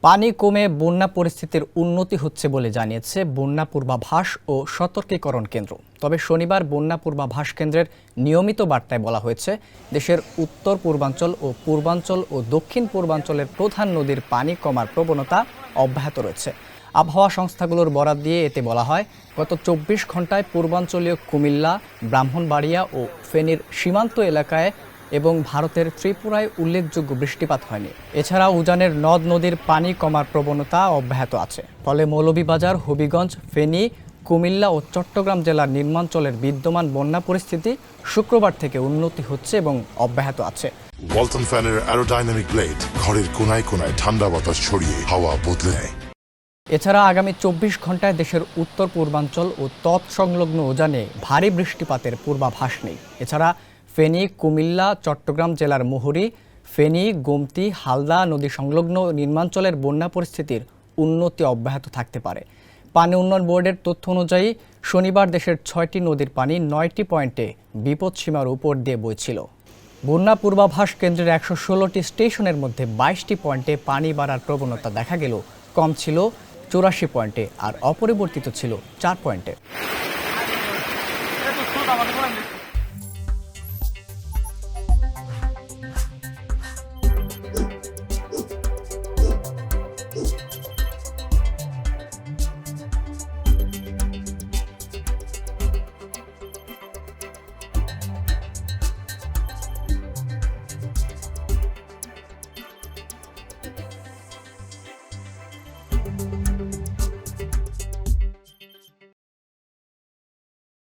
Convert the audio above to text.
পানি কমে বন্যা পরিস্থিতির উন্নতি হচ্ছে বলে জানিয়েছে বন্যা পূর্বাভাস ও সতর্কীকরণ কেন্দ্র। তবে শনিবার বন্যা পূর্বাভাস কেন্দ্রের নিয়মিত বার্তায় বলা হয়েছে, দেশের উত্তর পূর্বাঞ্চল ও দক্ষিণ পূর্বাঞ্চলের প্রধান নদীর পানি কমার প্রবণতা অব্যাহত রয়েছে। আবহাওয়া সংস্থাগুলোর বরাত দিয়ে এতে বলা হয়, গত ২৪ ঘন্টায় পূর্বাঞ্চলীয় কুমিল্লা, ব্রাহ্মণবাড়িয়া ও ফেনীর সীমান্ত এলাকায় এবং ভারতের ত্রিপুরায় উল্লেখযোগ্য বৃষ্টিপাত হয়নি। এছাড়া উজানের নদ নদীর পানি কমার প্রবণতা অব্যাহত আছে। ফলে মৌলভীবাজার, হবিগঞ্জ, ফেনী, কুমিল্লা ও চট্টগ্রাম জেলার নিম্নাঞ্চলের বিদ্যমান বন্যা পরিস্থিতি শুক্রবার থেকে উন্নতি হচ্ছে এবং অব্যাহত আছে। ওয়ালটন ফ্যানের অ্যারোডাইনামিক ব্লেড ঘরের কোনায় কোনায় ঠান্ডা বাতাস ছড়িয়ে হাওয়া বদলে নেয়। এছাড়া আগামী ২৪ ঘন্টায় দেশের উত্তর পূর্বাঞ্চল ও তৎসংলগ্ন উজানে ভারী বৃষ্টিপাতের পূর্বাভাস নেই। এছাড়া ফেনী, কুমিল্লা, চট্টগ্রাম জেলার মুহুরী, ফেনী, গোমতী, হালদা নদী সংলগ্ন নিম্নাঞ্চলের বন্যা পরিস্থিতির উন্নতি অব্যাহত থাকতে পারে। পানি উন্নয়ন বোর্ডের তথ্য অনুযায়ী শনিবার দেশের ৬টি নদীর পানি ৯টি পয়েন্টে বিপদসীমার উপর দিয়ে বইছিল। বন্যা পূর্বাভাস কেন্দ্রের ১১৬টি স্টেশনের মধ্যে ২২টি পয়েন্টে পানি বাড়ার প্রবণতা দেখা গেল, কম ছিল ৮৪ পয়েন্টে আর অপরিবর্তিত ছিল ৪ পয়েন্টে।